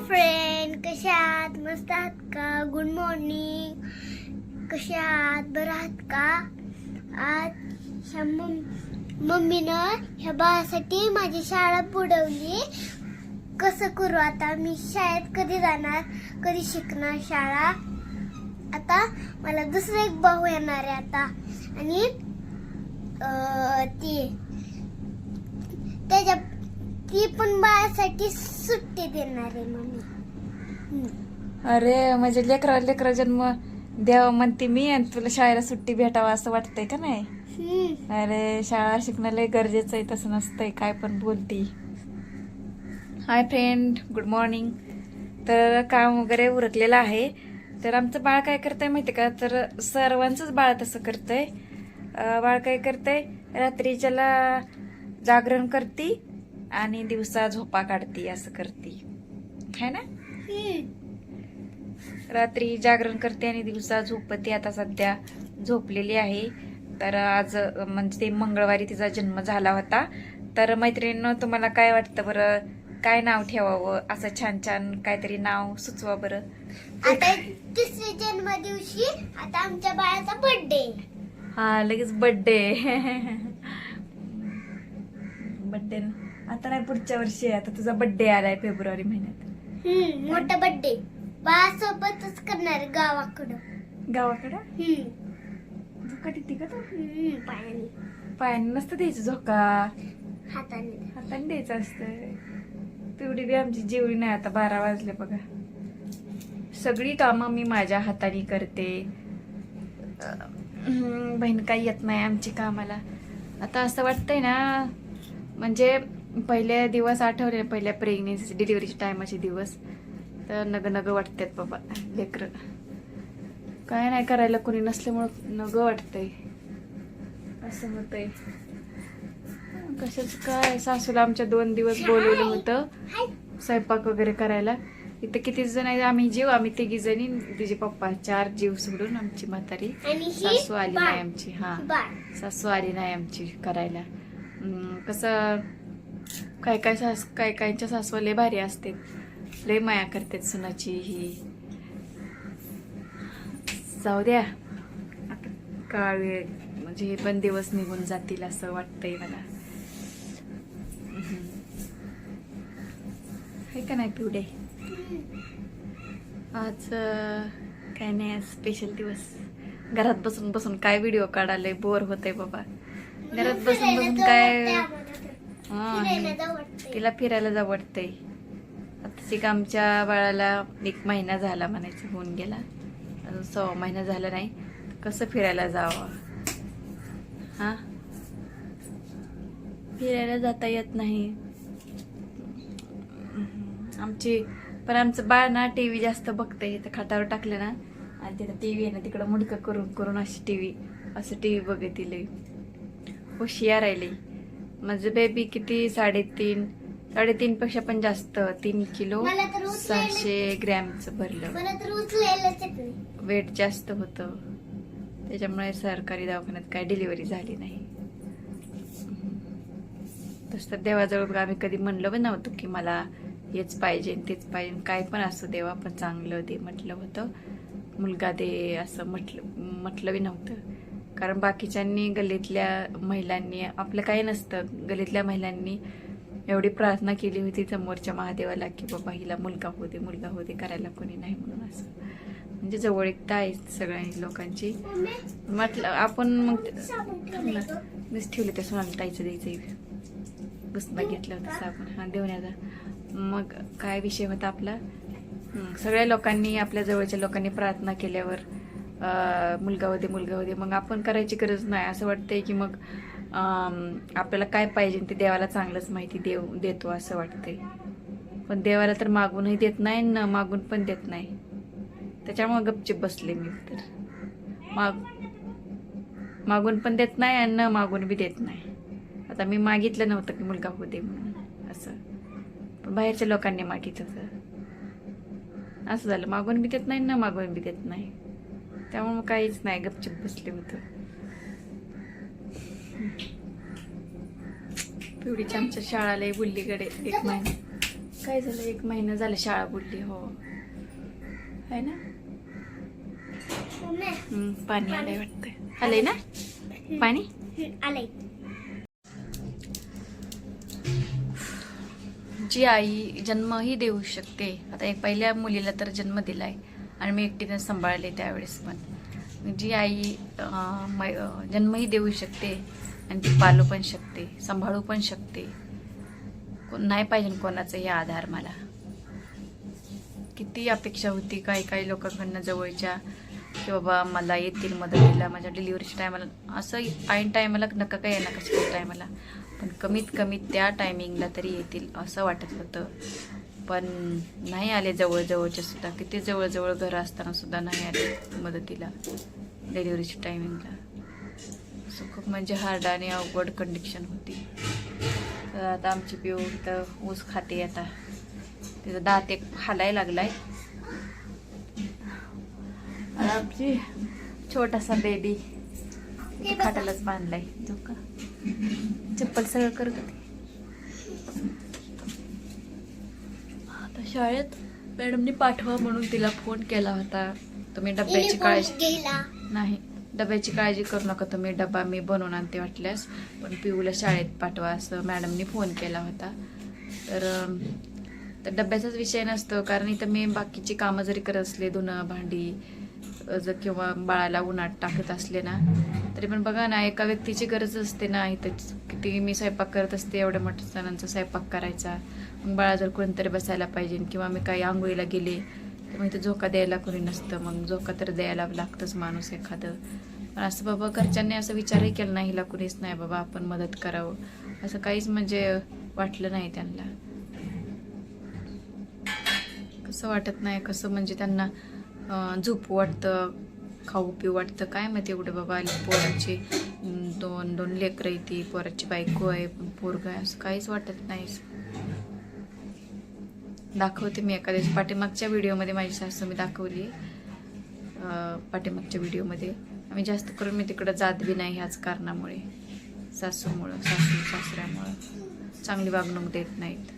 Friend, कशा आहात? मस्त आहात का? Good morning. कशा आहात? बरं आहात का? आज ह्या मम्मीनं ह्या बाळासाठी माझी शाळा बुडवली. कसं करू आता? मी शाळेत कधी जाणार, कधी शिकणार शाळा? आता मला दुसरा एक भाऊ येणार आहे आता, आणि ती पण बाळासाठी सुट्टी देणार आहे मम्मी. अरे म्हणजे लेकरा जन्म द्यावा म्हणते मी, आणि तुला शाळेला सुट्टी भेटावा असं वाटतंय का नाही? अरे शाळा शिकणं लय गरजेचं आहे, तसं नसतंय काय पण बोलती. Hi friend, good morning. तर काम वगैरे उरकलेलं आहे. तर आमचं बाळ काय करतंय माहिती का? तर सर्वांचंच बाळ तसं करतंय. बाळ काय करतंय, रात्रीच्याला जागरण करती आणि दिवसा झोपा काढती, असं करती है ना? रात्री जागरण करते आणि दिवसा झोपते. आता सध्या झोपलेली आहे. तर आज म्हणजे ते मंगळवारी तिचा जन्म झाला होता. तर मैत्रिणींनो, तुम्हाला काय वाटतं बरं? काय नाव ठेवावं? असं छान छान काहीतरी नाव सुचवा बरं. आता तिसऱ्या जन्म दिवशी आता आमच्या बाळाचा बर्थडे. हा, लगेच बर्थडे. बर्थडे आता नाही, पुढच्या वर्षी. आता तुझा बर्थडे आलाय फेब्रुवारी महिन्यात. मोठा बर्थडे बाळासोबतच करणार गावाकडं. गावाकडं झोका देते का तू? पायाने पायाने नसतं द्यायचं झोका, हाताने. हाताने द्यायचं असतं. तेवढी बी आमची जेवढी नाही. आता 12 वाजले बघा. सगळी कामं मी माझ्या हाताने करते. बहीण काही येत नाही आमची कामाला. आता असं वाटतंय ना, म्हणजे पहिले दिवस आठवले, पहिल्या प्रेग्नेन्सी डिलिव्हरीच्या टायमाचे दिवस. तर नग वाटतात बाबा. लेकरं काय नाही करायला कोणी नसल्यामुळं नग वाटतंय, असं होतंय. कशाच काय, सासूला आमच्या 2 दिवस बोलवलं होतं स्वयंपाक वगैरे करायला. इथं किती जण आहे आम्ही 3 जणी, तिचे पप्पा 4 जीव सोडून आमची म्हातारी. सासू आली नाही आमची. हा, सासू आली नाही आमची करायला. कसं काय कायच्या सासू लय भारी असते, लय माया करते सुनाची. ही जाऊ द्या, काळ म्हणजे हे पण दिवस निघून जातील असं वाटतंय मला. हे का नाही पिवडे? आज काय नाही, आज स्पेशल दिवस. घरात बसून बसून काय व्हिडिओ काढायला बोर होतंय बाबा. घरात बसून बसून काय, तिला फिरायला जाऊ वाटतंय. आता आमच्या बाळाला 1 महिना झाला म्हणायचं, होऊन गेला. अजून 6 महिना झाला नाही. कसं फिरायला जावं? हा, फिरायला जाता येत नाही आमची. पण आमचं बाळ ना टीव्ही जास्त बघतंय. तर खाटावर टाकलं ना, आणि तिथं टीव्ही आहे ना, तिकडं मुडकं करून करून अशी टीव्ही बघतील. हुशियार राहिली माझं बेबी. किती 3.5 पेक्षा पण जास्त, 3 किलो 600 ग्रॅमचं भरलं. वेट जास्त होतं, त्याच्यामुळे सरकारी दवाखान्यात काय डिलिव्हरी झाली नाही. तसं तर देवाजवळ आम्ही कधी म्हणलं पण नव्हतं की मला हेच पाहिजे तेच पाहिजे. काय पण असं देवा पण चांगलं दे म्हटलं होतं, मुलगा दे असं म्हटलं बी नव्हतं. कारण बाकीच्यांनी, गल्लीतल्या महिलांनी, आपलं काही नसतं, गल्लीतल्या महिलांनी एवढी प्रार्थना केली होती समोरच्या महादेवाला की बाबा हिला मुलगा होऊ दे करायला कोणी नाही म्हणून. असं म्हणजे जवळीकता आहे सगळ्या लोकांची. म्हटलं आपण मग मीच ठेवले त्या सोनाला ताईचं द्यायचं, बसना घेतलं होतं साबण. हा, देवण्याचा. मग काय विषय होता आपला, सगळ्या लोकांनी, आपल्या जवळच्या लोकांनी प्रार्थना केल्यावर मुलगा होऊ दे. मग आपण करायची गरज नाही. असं वाटतंय की मग आपल्याला काय पाहिजे ते देवाला चांगलंच माहिती, देतो असं वाटतंय. पण देवाला तर मागूनही देत नाही, न मागून पण देत नाही. त्याच्यामुळे गपचिप बसले मी. तर मागून पण देत नाही आणि न मागून बी देत नाही. आता मी मागितलं नव्हतं की मुलगा होऊ दे म्हणून असं, पण बाहेरच्या लोकांनी मागितलं होतं. असं झालं, मागून बी देत नाही, न मागून बी देत नाही. त्यामुळे काहीच नाही, गपचिप बसले होतं. पिवडीच्या आमच्या शाळाला बुल्लीकडे 1 महिना काय झालं, 1 महिना झाला शाळा बुडली. हो आहे ना. पाणी आलंय वाटतंय. आलंय ना पाणी. आलंय. जी आई जन्मही देऊ शकते. आता एक पहिल्या मुलीला तर जन्म दिलाय आणि मी एकटीने सांभाळले त्यावेळेस पण. जी आई जन्मही देऊ शकते आणि ती पालू पण शकते, सांभाळू पण शकते. नाही पाहिजे कोणाचा हे आधार. मला किती अपेक्षा होती काही लोकांकडनं जवळच्या, की बाबा मला येतील मदतीला माझ्या डिलिव्हरीच्या टायमाला. असं ऐन टायमाला नका काय येणार कशाच्या टायमाला, पण कमीत कमी त्या टायमिंगला तरी येतील असं वाटत होतं. पण नाही आले. जवळजवळचे सुद्धा, किती जवळजवळ घर असताना सुद्धा नाही आले मदतीला डिलिव्हरीच्या टायमिंगला. असं खूप म्हणजे हार्ड आणि अवघड कंडिशन होती. तर आता आमची पिऊ इथं ऊस खाते. आता तिचा दात एक हालायला लागलाय. आणि आमची छोटासा बेबी खाटालाच बांधलाय. जो का चप्पल सगळं कर का. आता शाळेत मॅडमनी पाठवा म्हणून तिला फोन केला होता. तुम्ही डब्याची काळजी नाही, डब्याची काळजी करू नका तुम्ही, डबा मी बनवून आणते वाटल्यास, पण पिऊला शाळेत पाठवा असं मॅडमनी फोन केला होता. तर डब्याचाच विषय नसतो, कारण इथं मी बाकीची कामं जरी करत असले, धुणं भांडी जर किंवा बाळाला उन्हात टाकत असले ना, तरी पण बघा ना एका व्यक्तीची गरज असते ना. इथं किती मी स्वयंपाक करत असते, एवढ्या मोठ्या जणांचा स्वयंपाक करायचा, मग बाळा जर कोणतरी बसायला पाहिजे, किंवा मी काही आंघोळीला गेले तर मग इथं झोका द्यायला कोणी नसतं, मग झोका तर द्यायला लागतंच माणूस एखादं. पण असं बाबा घरच्यांनी असं विचारही केला नाही, हिला कुणीच नाही बाबा आपण मदत करावं असं काहीच म्हणजे वाटलं नाही त्यांना. कसं वाटत नाही, कसं म्हणजे त्यांना झोपू वाटतं, खाऊ पिऊ वाटतं, काय माहिती. एवढं बाबा पोराची दोन लेकरं येते, पोराची बायको आहे, पोरगा आहे, असं काहीच वाटत नाही. दाखवते मी एखाद्या पाठीमागच्या व्हिडिओमध्ये माझी सासू मी दाखवली. पाठीमागच्या व्हिडिओमध्ये आम्ही जास्त करून मी तिकडं जात बी नाही ह्याच कारणामुळे, सासूमुळं, सासऱ्यामुळं चांगली वागणूक देत नाहीत.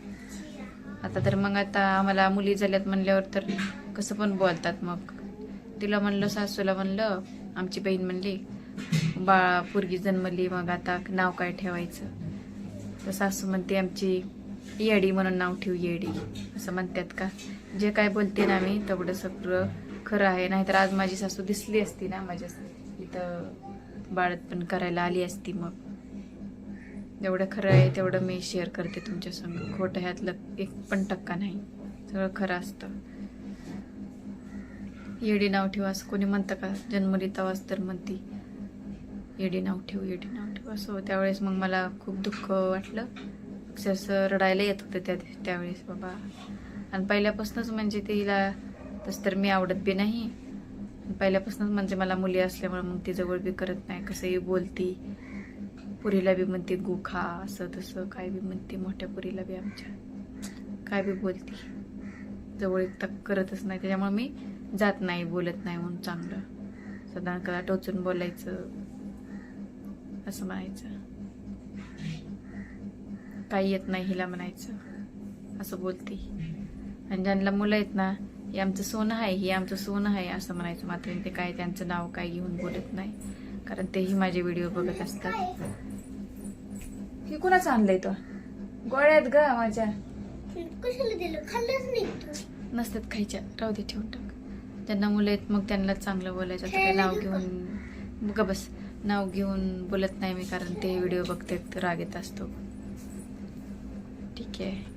आता तर मग आता आम्हाला मुली झाल्यात म्हणल्यावर तर कसं पण बोलतात. मग तिला म्हणलं, सासूला म्हणलं, आमची बहीण म्हणली पोरगी जन्मली, मग आता नाव काय ठेवायचं. तर सासू म्हणते आमची येडी म्हणून नाव ठेवू, येडी असं म्हणतात का. जे काय बोलते ना मी तेवढं सगळं खरं आहे. नाहीतर आज माझी सासू दिसली असती ना माझ्या इथं बाळत पण करायला आली असती. मग जेवढं खरं आहे तेवढं मी शेअर करते तुमच्या संग. खोटं ह्यातलं 1% नाही, सगळं खरं असतं. येडी नाव ठेव असं कोणी म्हणतं का. जन्मली तवाच तर म्हणती येडी नाव ठेव, येडी नाव ठेव असं. त्यावेळेस मग मला खूप दुःख वाटलं, अक्षरशः रडायला येत होतं त्यावेळेस बाबा. आणि पहिल्यापासूनच म्हणजे तिला तसं तर मी आवडत बी नाही, पहिल्यापासूनच म्हणजे मला मुली असल्यामुळे मग ती जवळ बी करत नाही. कसंही बोलती, पुरीला बी म्हणते गुखा असं तसं, काय बी म्हणते. मोठ्या पुरीला बी आमच्या काय बी बोलती, जवळ तक करतच नाही. त्याच्यामुळे मी जात नाही, बोलत नाही म्हणून चांगलं. सदा कदा टोचून बोलायचं असं म्हणायचं, काही येत नाही हिला म्हणायचं असं बोलते. आणि ज्यांना मुलं आहेत ना, हे आमचं सोनं आहे, हे आमचं सोनं आहे असं म्हणायचं. मात्र ते काय त्यांचं नाव काय घेऊन बोलत नाही, कारण तेही माझे व्हिडिओ बघत असतात. हे कुणाचं आणलंय तो गोळ्यात ग माझ्या, कशाला दिलं, खाल्लंच नाही. नसतात खायच्या, राहू दे ठेवून टाक. ज्यांना मुलं आहेत मग त्यांना चांगलं बोलायचं. तर काही नाव घेऊन ग बस, नाव घेऊन बोलत नाही मी, कारण ते व्हिडिओ बघते राग येत असतो. ठीक आहे.